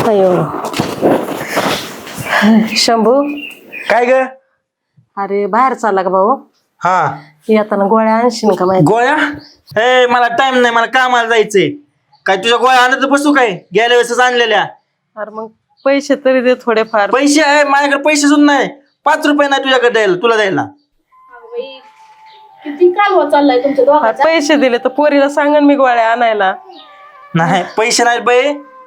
अयो शंभू काय ग? अरे बाहेर चालला का भाऊ? हा येताना गोळ्या आणशील का माहिती? गोळ्या? ए मला टाइम नाही, मला कामाला जायचंय. काय तुझ्या गोळ्या आणत बसू काय? गेल्या वेळेसच आणलेल्या. अरे मग पैसे तरी दे थोडेफार. पैसे आहे माझ्याकडे, पैसे सुद्धा नाही. 5 रुपये नाही तुझ्याकडे द्यायला, तुला द्यायला. किती कालवा चाललाय तुमच्या दोघांचा? पैसे दिले तर पोरीला सांगन मी गोळ्या आणायला. नाही पैसे नाही बाई.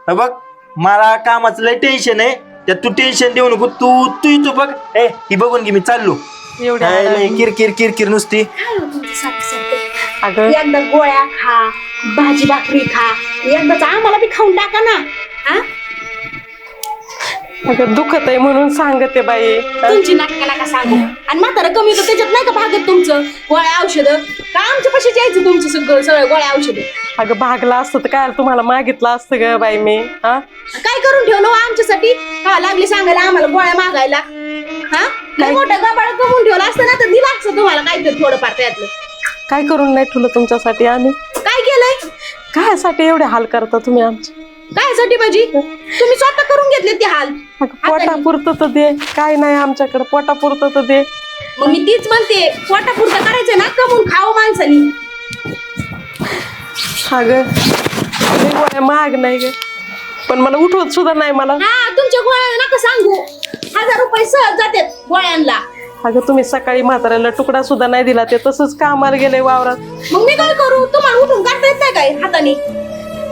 हे बघ मला कामाचं लय टेन्शन आहे, त्यात तू टेन्शन देऊ नको. तू बघ. ए ही बघून घे, मी चाललो. एवढ्या किरकिर किरकिर नुसती. काय हो तुमचं सारखं? अगं एकदा गोळ्या खा, भाजी भाकरी खा, एकदाच आम्हाला बी खाऊन टाका ना. हा? अगं दुखत आहे म्हणून सांगते बाई. तुमची नाटकाला का सांगू? आणि म्हातारा कमी होतं त्याच्यात नाही का भागत तुमचं? गोळ्या औषधं का आमच्या पाशीच यायचं तुमचं सगळं गोळ्या औषधं? अगं भागला असतं तर काय तुम्हाला मागितलं असतं ग बाई मी. हा काय करून ठेवलं हो आमच्यासाठी? का लागली सांगायला आम्हाला गोळ्या मागायला? हा काय मोठं गबाळ कमवून ठेवलं असतं ना तर दिलं असतं तुम्हाला काहीतरी थोडंफार त्यातलं. काय करून नाही ठेवलं तुमच्यासाठी आम्ही? काय केलंय? कायसाठी एवढे हाल करता तुम्ही आमचे? कायसाठी भाजी? तुम्ही स्वतः करून घेतले ते हाल. पोटापुरतं तर दे. काय नाही आमच्याकडे, पोटापुरतं तर दे. मग मी तीच म्हणते, पोटापुरतं करायचं ना, कमवून खावं माणसानी. अगं मी गोळ्या महाग नाही ग, पण मला उठवत सुद्धा नाही मला. हा तुमच्या गोळ्या नका सांगू. 1000 रुपये सहज जातात गोळ्यांना. अगं तुम्ही सकाळी म्हाताऱ्याला तुकडा सुद्धा नाही दिला, ते तसंच कामाला गेले वावरात. मग मी काय करू? तुम्हाला उठून काढता येत नाही काय हाताने?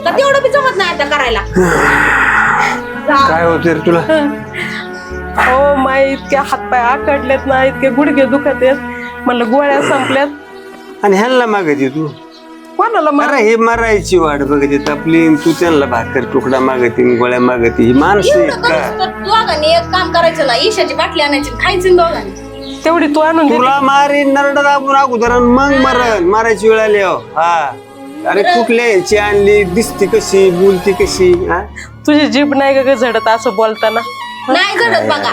का तेवढं बी जमत नाही आता करायला? काय होते रे तुला? हो माय इतके हातपाय आकडलेत ना, इतके गुडघे दुखत आहेत. म्हणलं गोळ्या संपल्यात. आणि ह्यांना मागते तू? कोणाला अरे हे मरायची वाट बघते आपली, तू त्यांना भाकर तुकडा मागते, गोळ्या मागते. ही माणसं आहेत एवढं का? करूच तर दोघांनी एक काम करायचं ना, ईशाची बाटली आणायची आणि खायची ना दोघांनी. तेवढी तू आणून दे. तुला मारीन नरडा दाबून अगोदर आणि मग मरण. मारायची वेळ आली हो. हा अरे कुठल्या यांची आणली, दिसती कशी, बोलती कशी? हा तुझी जीभ नाही का झडत असं बोलताना? नाही घडत बघा.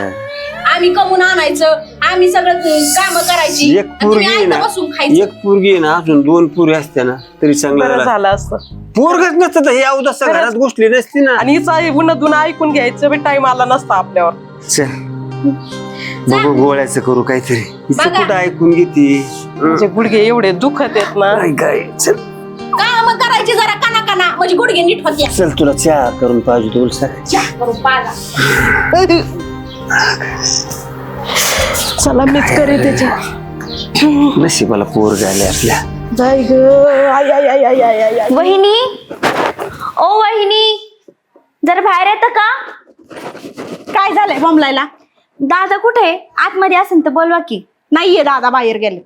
आम्ही कमवून आणायचं, आम्ही सगळं काम करायची, एक आणि तुम्ही पोरगी आहे आयतं ना, बसून खायचं. एक पोरगी आहे ना, अजून 2 पोरी असत्या ना तरी चांगलं बरं झालं. झालं असतं. पोरगच नसतं तर हे अवदसा घरात गोष्टी नसती ना. आणि हिचा उन्हा ऐकून घ्यायचं बी टाइम आला नसता आपल्यावर. चल बघू गोळ्याचं करू काहीतरी. हिचं बघा. कुठं ऐकून घेते? म्हणजे गुडघे एवढे दुखत आहेत ना. काय चल काम करायची जरा काना काना, म्हणजे गुडघे नीट होते. चल तुला चहा करून पाहिजे तुला सांग. चहा करून पाजा. चला मीच करे त्याच्या. नशिबाला पोर झाले आपल्या. जाय ग. I I I I I I I. वहिनी, ओ वहिनी, जरा बाहेर येतं का? काय झालंय बमलायला? दादा कुठे? आतमध्ये असेल तर बोलवा की. नाहीये दादा, बाहेर गेले.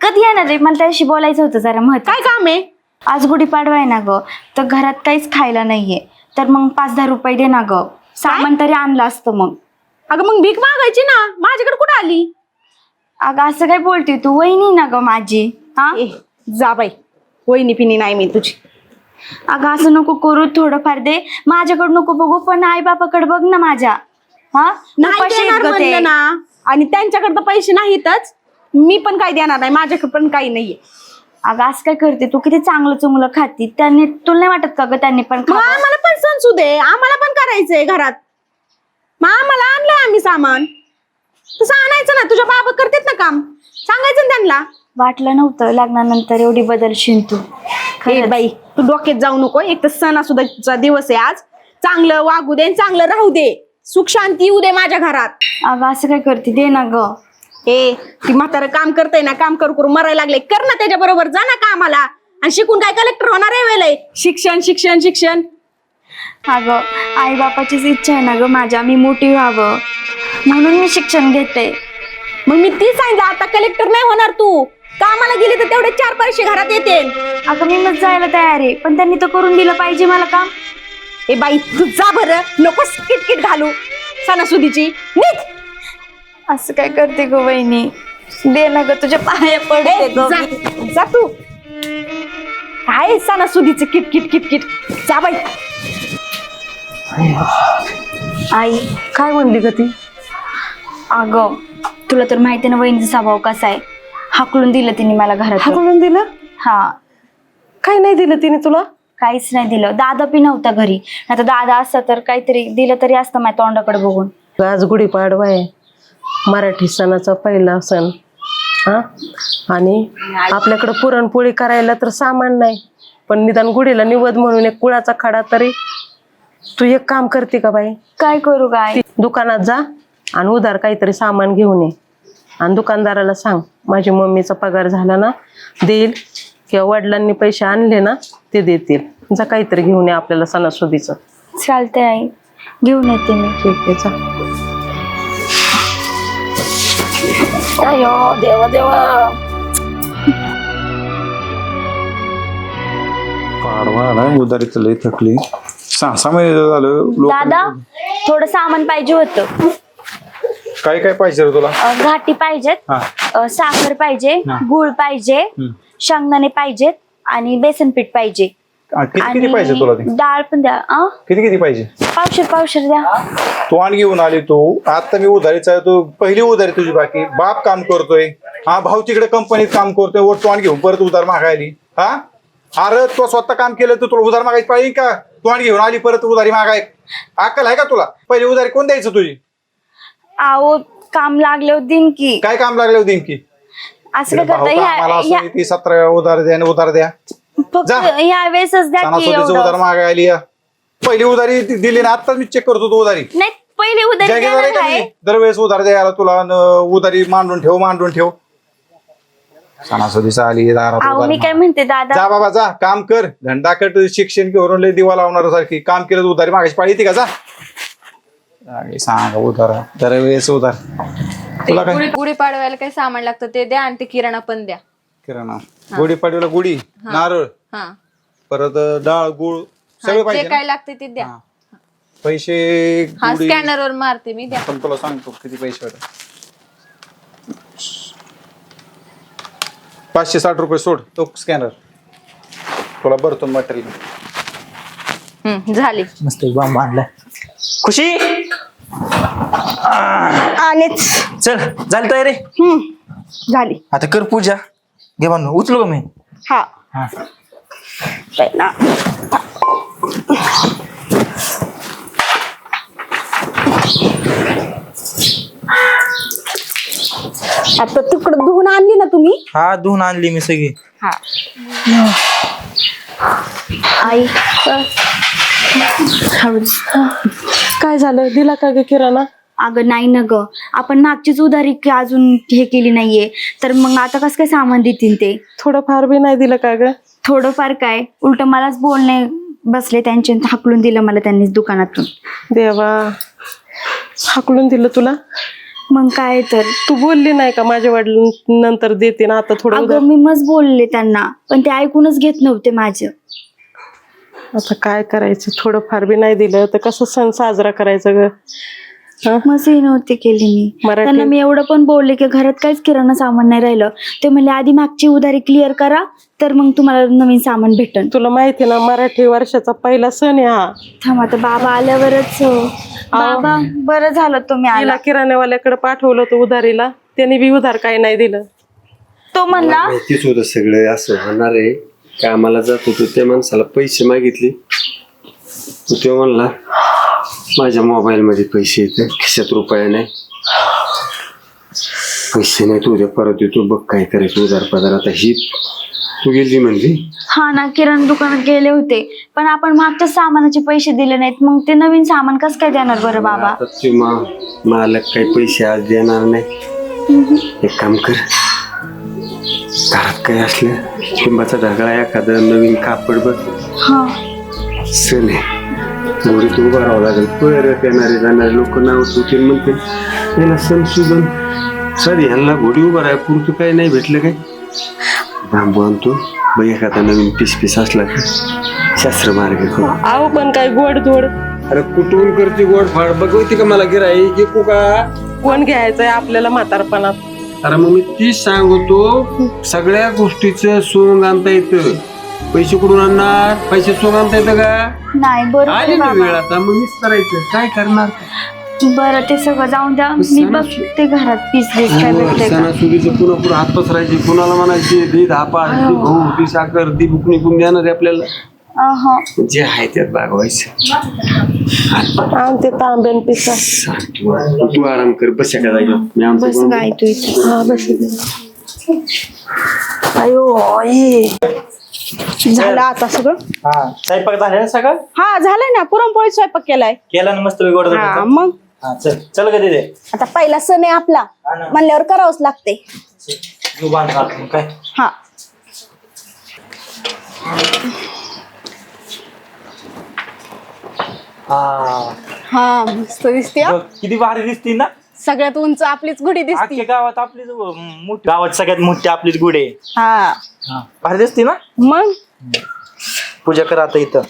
कधी येणार रे? मला त्याशी बोलायचं होतं जरा. काय काम आहे? आज गुढीपाडवा आहे ना ग, तर घरात काहीच खायला नाहीये, तर मग 5-10 रुपये दे ना ग. सामान तरी आणलं असतं मग. अगं मग भीक मागायची ना, माझ्याकडे कुठं आली? अगं असं काय बोलते तू? वहिनी ना ग माझी. हा जा बाई, वहिनी पिनी नाही मी तुझी. अगं असं नको करू, थोडंफार दे. माझ्याकडे नको बघू, पण आई बापाकडे बघ ना माझ्या. हा नाही उपाशी आहेत देणार ग ते. म्हणलं ना, आणि त्यांच्याकडे तर पैसे नाहीतच, मी पण काही देणार नाही, माझ्याकडे पण काही नाहीये. अगं असं काय करते तू? किती चांगलं चुंगलं खाती. त्यांनी तुला नाही वाटत का ग त्यांनी पण मग खावं? आम्हाला पण सणसू दे, आम्हाला पण करायचंय घरात. मग आम्हाला आणलंय आम्ही सामान, तसं आणायचं ना. तुझ्या बाबा करतात ना काम, सांगायचं ना त्यांना. वाटलं नव्हतं लग्नानंतर एवढी बदलशील तू. हे बाई तू डोक्यात जाऊ नको. एक तर सणासुद्धा दिवस आहे आज. चांगलं वागू दे, चांगलं राहू दे, सुख शांती येऊ दे माझ्या घरात. अगं असं काय करते? दे ना ग. ती म्हातारं काम करतय ना, काम करू मरायला लागले. कर ना त्याच्या बरोबर, जा ना कामाला. आणि शिकून काय कलेक्टर होणार आहे वेळेला? शिक्षण शिक्षण शिक्षण. अगं आई बापाचीच इच्छा आहे ना ग माझ्या, मी मोठी व्हावं म्हणून मी शिक्षण घेते. मग मी ती सांगितलं, आता कलेक्टर नाही होणार तू. कामाला गेली तर तेवढे 4 पैसे घरात येते. अगं मी मग जायला तयार आहे, पण त्यांनी तर करून दिलं पाहिजे मला काम. ए बाई तू जा बरं, नको किटकिट घालू सणासुदीची. निघ. असं काय करते ग वहिनी? दे ना ग, तुझ्या पाया पडते ग मी. जा तू. काय सणासुदीचं किटकिट किटकिट. जा बाई. आई काय म्हणली ग ती? अगं तुला तर माहिती ना वहिनीचा स्वभाव कसा आहे. हाकलून दिलं तिने मला घरात. हाकलून दिलं? हा. काय नाही दिलं तिने तुला? काहीच नाही दिलं. दादा बी नव्हता घरी. आता दादा असता तर काहीतरी दिलं तरी असतं माझ्या तोंडाकडे बघून. आज गुढीपाडवा आहे, मराठी सणाचा पहिला सण. हा, आणि आपल्याकडं पुरणपोळी करायला तर सामान नाही, पण निदान गुढीला निवद म्हणून एक कुळाचा खडा तरी. तू एक काम करते का बाई? काय करू काय? दुकानात जा आणि उधार काहीतरी सामान घेऊन ये आणि दुकानदाराला सांग माझी मम्मीचा पगार झाला ना देईल, किंवा वडिलांनी पैसे आणले ना ते देतील. जा काहीतरी घेऊन ये आपल्याला सणासुदीचं. चालतंय आई, घेऊन येते मी. ठीक आहे, जा. अयो देवा देवा. पाडवा ना उधारीच लय थकली. 6 महिने झालं दादा थोडं सामान पाहिजे होतं. काय काय पाहिजे रे तुला? घाटी पाहिजेत, हा. साखर पाहिजे, हा. गुळ पाहिजे, शेंगदाणे पाहिजेत आणि बेसन पीठ पाहिजे. किती पाहिजे तुला ते? डाळ पण द्या. किती पाहिजे? पावशेर द्या. तू आण घेऊन आली तू. आता मी उधारीचा आहे, तू पहिली उधारी तुझी बाकी. बाप काम करतोय, हा भाऊ तिकडे कंपनीत काम करतोय, वर तू आण घेऊन परत उधार मागायली. हा, अरे तू स्वतः काम केलं तर तुला उधार मागायची पाहिजे का? तू आण घेऊन आली परत उधारी मागाय. अक्कल आहे का तुला? पहिली उधारी कोण द्यायचं तुझी? आहो काम लागले दिन की. काय काम लागलं होती की? असं काय भाऊ कामाला करता? असं ती 17 उधार द्या आणि उधार द्या. फक्त जा. ह्या वेळेसच द्या की सणासुदीचं उधार एवढं. मागायली. पहिली उधारी दिली ना, आता मी चेक करतो तू उधारी. नाही पहिली उधारी जागीरदार आहे देणार का आहे. मी? दरवेळेस उधार द्यायला तुला उधारी मांडून ठेव. सणासुदीचा आली दारात अहो उधार मी काय माग. म्हणते दादा, जा बाबा जा, काम कर. धंदा कट, शिक्षण घेऊन लय दिवा लावणार सारखी काम केलं तर उधारी मागायची पाळी येते का? जा सांग उधार, दरवेळेस उधार. तुला काय गुढीपाडव्याला काही सामान लागतं ते द्या आणि ते किराणा पण द्या. किराणा, गुढीपाडव्याला गुढी, नारळ, हा, परत डाळ, गुळ सगळं जे पाहिजे काय ना? लागते ते द्या. हा. पैसे हा गुढी स्कॅनर वर मारते मी, द्या. पण तुला सांगतो किती पैसे होते. 560 रुपये सोड तो स्कॅनर, तुला भरतो मटेरियल. झाली. मस्त एक बांब आणलाय. खुशी आलेच. चल, झाली तयारी? झाली. आता कर पूजा. घे बांधून. उचलू का मी? हा. हा. पहिला आता तिकडं धुवून आणली ना तुम्ही? हा, धुवून आणली मी सगळी. हा. आई काय झालं? दिला का ग किराणा? अगं नाही ना ग, आपण मागचीच उधारी अजून हे केली नाहीये, तर मग आता कसं काय सामान देतील ते? थोडंफार बी नाही दिलं का ग? थोडंफार काय, उलट मलाच बोलणे बसले त्यांचे, हाकलून दिलं मला त्यांनी दुकानातून. देवा, हाकलून दिलं तुला? मग काय तर. तू बोलली नाही का माझ्या वडील नंतर देते ना, आता थोडं उधार? अगं मी मस्त बोलले त्यांना, पण ते ऐकूनच घेत नव्हते माझं. आता काय करायचं? थोडंफार बी नाही दिलं तर कसं सण साजरा करायचा ग? मस्त हे नव्हते केले मी. मराठी- त्यांना मी एवढं पण बोलले की घरात काहीच किराणा सामान नाही राहिलं. ते म्हणले आधी मागची उधारी क्लिअर करा, तर मग तुम्हाला नवीन सामान भेटन. तुला माहिती ना, मराठी वर्षाचा पहिला सण आहे हा. थांब आता बाबा आल्यावरच. बाबा बरं झालं तुम्ही आला. तिला किराण्यावाल्याकडे पाठवलं होतं उधारीला, त्याने बी उधार काही नाही दिलं. तो म्हणला माहितीच होतं सगळं असं होणार आहे. कामाला जात होतो त्या माणसाला पैसे मागितले, तो म्हणला माझ्या मोबाईल मध्ये पैसे येते, खिशात रुपया नाही, पैसे नाही, तू उद्या परत येतो, बघ काय करायचं उधार पदार. आता ही तू गेली म्हणली. हा ना, किराणा दुकानात गेले होते, पण आपण मागच्या सामानाचे पैसे दिले नाहीत, मग ते नवीन सामान कसं काय देणार बरं बाबा? आता ते मालक काही पैसे आज देणार नाही. एक काम कर, घरात काही असलं लिंबाचा ढगळा, एखादं नवीन कापड बघ. हा सण आहे, एवढी तू उभा राहावं लागेल. परत येणारे जाणारे लोक नाव ठेवतील, म्हणते याला सण सुजन सर, ह्यांना घोडी उभा राहा पुरतं काही नाही भेटलं काय. बांबू आणतो बाई, एखादा नवीन पीस असला की शास्त्र मार्ग करू. आहो पण काय गोड धोड अरे कुठून करते गोड फाड बघवती का मला गिराई की का? कोण घ्यायचंय आपल्याला म्हातारपणात? अरे मग मी तीच सांगतो, सगळ्या गोष्टीचं सोंग आणता येतं. पैसे कुठून आणणार? पैसे सोंग आणता येतं का? नाही आली बरोबर ना वेळ बाबा. आता, मग मीच करायचं, काय करणार? बरं ते सगळं जाऊन द्या, मी बघते घरात पीस काय भेटते का. सणासुदीचं पुन्हा पुन्हा हात पसरायचे, कुणाला म्हणायचे दे धापा, दे गहू, दे साखर, दे बुकणी कोण देणार आहे आपल्याला? अहं. जे आहे त्यात भागवायचं. आणते तांब्यान पिसा. तू आराम कर, बस एका जागेवर. मी आमचं बस काम- काय तू इथे. हा बस. अयो आई. झालं आता सगळं. हा स्वयंपाक झाला ना सगळं? हा झालंय ना, पुरणपोळी स्वयंपाक केलाय. केला ना मस्त गोड हा मग हा चल चल का तिथे आता पहिला सण आहे आपला, हा ना. म्हणल्यावर करावंच लागते. तू बांध हात मग काय. हा हा हा मस्त दिसते हा. बघ, किती भारी दिसती ना. सगळ्यात उंच आपलीच गुढी दिसते. अख्ख्या गावात आपलीच मोठी, गावात सगळ्यात मोठी आपलीच गुढी आहे. हा भारी दिसती ना. मग पूजा कर आता इथं.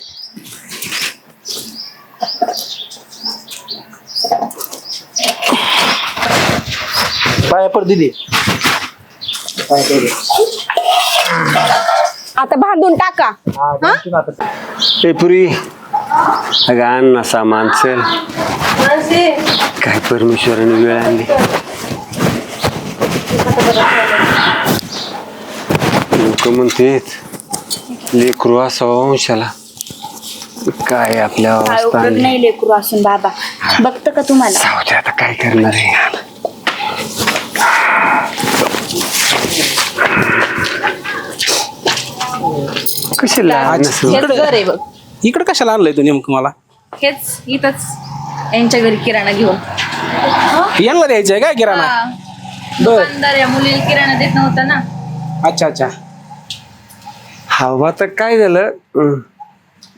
पाया पर दिली. काय करू? आता बांधून टाका. हा, बघतो ना आता. ए पुरी, अगं आण ना सामान, चल. काय परमेश्वराने वेळ आणली. लोक म्हणतात लेकरू असावं वंशाला, काय आपल्या काय अवस्था उपयोग आणली. नाही लेकरू असून बाबा. बघतं का तुम्हाला? जाऊ दे आता, काय करणार आहे. कशाला इकडे कशाला आणलंय तू नेमकं मला? हेच इथंच यांच्या घरी किराणा घेऊन. यांना द्यायचंय काय किराणा? हा. दुकानदार या मुलीला किराणा देत नव्हता ना. अच्छा अच्छा. हवा तर काय झालं,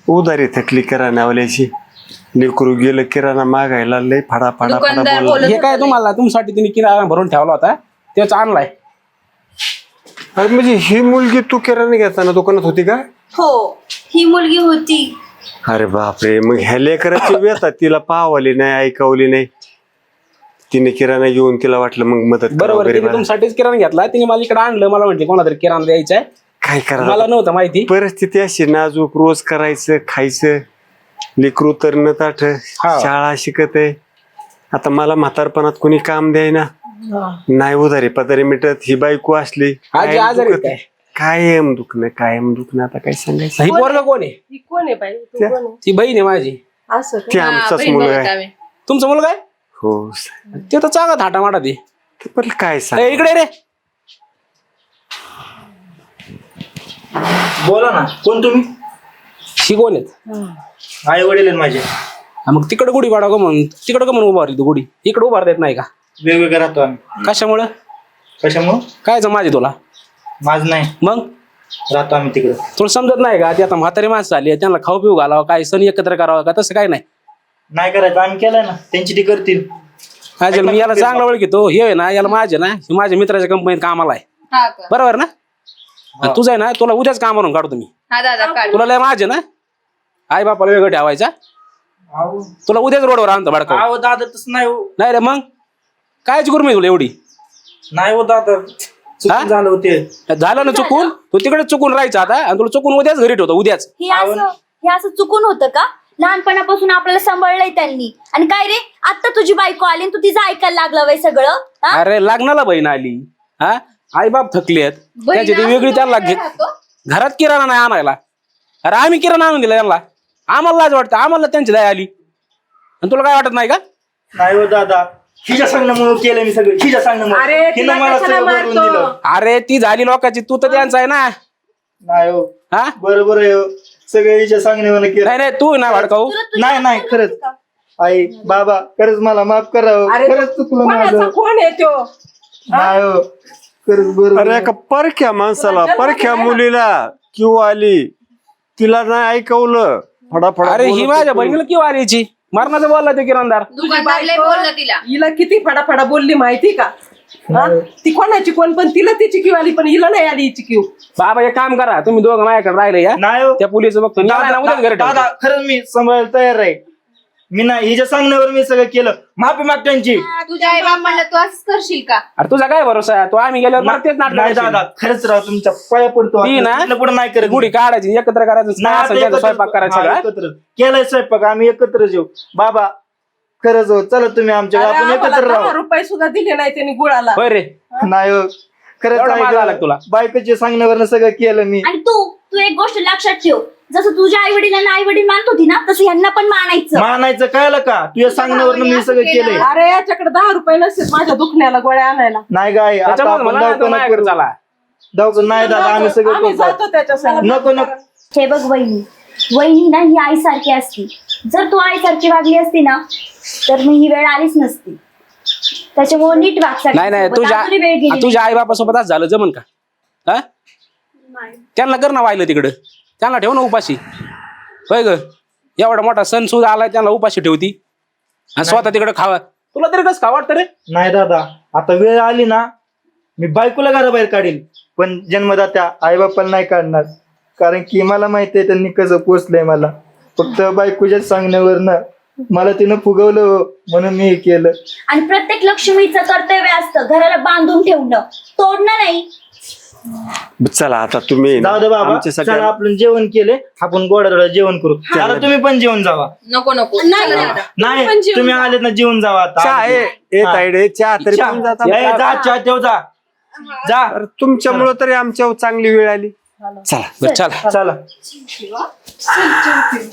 उधारी थकली किराणावाल्याची. लेकरू गेलं किराणा मागायला, लय फाडा फाडा फाडा दुकानदार बोलला. बोलत हे काय तुम्हाला तुमच्यासाठी तिने किराणा भरून ठेवला होता, तेच आणलाय. अरे म्हणजे ही मुलगी तू किराणा घेताना दुकानात होती का? हो, ही मुलगी होती. अरे बापरे, मग ह्या लेकराची व्यथा तिला पाहावली नाही, ऐकवली नाही. तिने किराणा घेऊन तिला वाटलं मग मदत करावं बरोबर, तिने गरिबाला. तुमच्यासाठीच किराणा घेतला. तिने मला इकडे आणलं, मला म्हटले कोणाला तरी किराणा द्यायचा आहे. काय मला करा, नव्हतं माहिती. परिस्थिती अशी नाजूक, रोज करायचं खायचं. लेकरू तर न ताठ, हा. शाळा शिकत आहे. आता मला म्हातारपणात कोणी काम द्यायना, नाही उधारी पदारी मिटत. ही बायको असली आजी कायम आजारी दुखत. काय? कायम दुखणं कायम दुखणं, आता काय सांगायचं. ही पोरग कोण आहे? ही कोण आहे बाई? तू कोण आहे? ती बहीण आहे माझी. असं का? ते हा, आमचाच बहीण मुलगा बघत आहे. आम्ही. तुमचा मुलगा आहे? हो, ते तर चांगला थाटा माटा ते. ते पण काय सांग. इकडे रे. बोला ना, कोण तुम्ही? ही कोण आहेत? आई वडील आहेत माझे. हा, मग तिकडे गुढी पाडा का म्हणून तिकडे का म्हणून उभारली तू गुढी? इकडे उभार देत नाही का? वेगवेगळे राहतो आम्ही. कशामुळं? कशामुळं? कायचं माझी तुला? माझ नाही, मग राहतो आम्ही तिकडे. तुला समजत नाही का? ती आता म्हातारी माणसं आली, त्यांना खाऊ पिऊ घालावं, काय सण एकत्र करावं का? तसं काय नाही. नाही करायचं, आम्ही केलंय ना, त्यांची ती करतील. काय मी याला चांगला ओळखीतो. हे आहे ना, याला माझे ना, हे माझ्या मित्राच्या कंपनीत कामाला आहे. हा का? बरोबर ना? आणि तुझं आहे ना, तुला उद्याच कामावरून काढतो मी. हा दादा काढ. तुला लय माझे ना, आई बापाला वेगळं ठेवायचा. तुला उद्याच रोडवर आणतो भडका. अहो दादा तसं नाही हो. नाही रे, मग कायची करू मी तुला एवढी? नाही हो दादा, चुकून झालं होते. झालं ना चुकून, तू तिकडे चुकून राहायचं आता, आणि तुला चुकून उद्याच घरी ठेवतो. उद्याच हे असं चुकून होतं का? लहानपणापासून आपल्याला सांभाळलंय त्यांनी. आणि काय रे, आता तुझी बायको आली आणि तू तिचं ऐकायला लागला वय सगळं? हा? अरे लग्नाला बहीण आली, हा, आई बाप थकलेत, त्याची ती वेगळी त्यांना घरात किराणा नाही आणायला. अरे आम्ही किराणा आणून दिला त्यांना. आम्हाला लाज वाटतं, आम्हाला त्यांची दया आली, आणि तुला काय वाटत नाही का? नाही हो दादा, हिच्या सांगण्यामुळे केलं मी सगळं. हिच्या सांगण्यामुळे अरे, हिनं मला तिला सगळं कशाला बनवून मारतो? दिलं. अरे ती झाली लोकांची, तू तर त्यांचा आहे ना. नाही हो, हा, बरोबर आहे हो. सगळं हिच्या सांगण्यामुळे केलं. नाही नाही, तू ना भडकाऊ. नाही नाही, खरंच आई बाबा, खरंच मला माफ करा हो. अरे, खरंच चुकलं कोणाचा माझं. कोण आहे तो? नाही हो, खरंच बरोबर अरे आहे. एका परख्या माणसाला, परख्या मुलीला किंवा आली, तिला नाही ऐकवलं, फडाफडा अरे ही बोलत माझ्या होती. बहिणीला किंवा आलीची मरणाचं बोलला ते किराणदार. दुकानदार लय बोलला तिला. हिला किती फडाफडा बोलली माहिती का? हा? ती कोणाची कोण, पण तिला तिची किव आली, पण हिला नाही आली हिची किव. बाबा एक काम करा, तुम्ही दोघं माझ्याकडे राहिले या. नाही हो. त्या पोलीस बघतो मी आहे ना, उद्याच घरी ठेवतो. दादा खरंच मी सांभाळायला तयार आहे. मी नाही, हिच्या सांगण्यावर मी सगळं केलं. माफी माग त्यांची. तुझ्या आई बाप म्हणलं तू असंच करशील का? अरे तुझा काय भरोसा आहे? तो आम्ही गेल्यावर मला तेच नाही नाटक दादा, खरंच राव तुमच्या पाया पडतो. ती ना, इथनं पुढं नाही करत. गुढी काढायची, एकत्र करायचं, नाही, काय असेल आता त्याचा एकत्र- स्वयंपाक करायचा हा, सगळा. एकत्र केलाय स्वयंपाक, आम्ही एकत्र जेऊ. बाबा खरंच हो, चला तुम्ही आमच्या अरे, आपण आम्हाला एकत्र 10 राहू. रुपये सुद्धा दिले नाही त्यांनी गुळाला. होय रे. नाही हो, खरंच एवढा आहे माज गं. आला तुला? बायकोच्या सांगण्यावर सगळं केलं मी. आणि तू एक गोष्ट लक्षात ठेव, जसं तुझ्या आई वडिलांना आई वडील मानत होती ना तसं यांना पण मानायचं. मानायचं कळलं का? तुझ्या सांगण्यावरनं मी सगळं केलंय. अरे याच्याकडे 10 रुपये नसतील माझ्या दुखण्याला गोळ्या आणायला. नाही गाय आता त्याच्यामुळे आपण मला नाही तर दवाखान्यात माझ्याकडे करू. चला. दवाखान्यात नाही दादा आम्ही सगळं आम्ही करतो. जातो त्याच्या संग. नको नको हे बघ वहिनी, वहिनी ना ही आईसारखी असती. जर तू आईसारखी वागली असती ना तर मग ही वेळ आलीच नसती. त्याच्यामुळे नीट वाग नाही नाही सगळ्यांसोबत. तुझ्या आई बापासोबत आज झालं जमन का? हा त्यांना कर ना वाहिलं तिकडं, त्यांना ठेव ना उपाशी. होय ग, एवढा मोठा सण सुद्धा आलाय त्यांना उपाशी ठेवती आणि स्वतः तिकडे खावा. तुला तरी कसं खावा वाटतं रे? नाही दादा आता वेळ आली ना मी बायकोला घराबाहेर काढील पण जन्मदात्या आई बापाला नाही काढणार. कारण की मला माहिती आहे त्यांनी कसं पोचलंय मला. फक्त बायकोच्या सांगण्यावरनं मला तिनं फुगवलं हो, म्हणून मी हे केलं. आणि प्रत्येक लक्ष्मीचं कर्तव्य असतं घराला बांधून ठेवणं, तोडणं नाही. चला आता तुम्ही जाऊ दे बाबा आमच्या चला सगळ्या आपण जेवण केले आपण गोडा जेवण करू. आता तुम्ही पण जेवण जावा. नको नको नाही तुम्ही आलेत ना जेवण जावा आता. चहा तायडे चहा तरी चहा. पिऊन जाता. ए, जा चहा ठेव जा जा तर तुमच्यामुळं तरी आमच्यावर चांगली वेळ आली. चला बरं चला. चला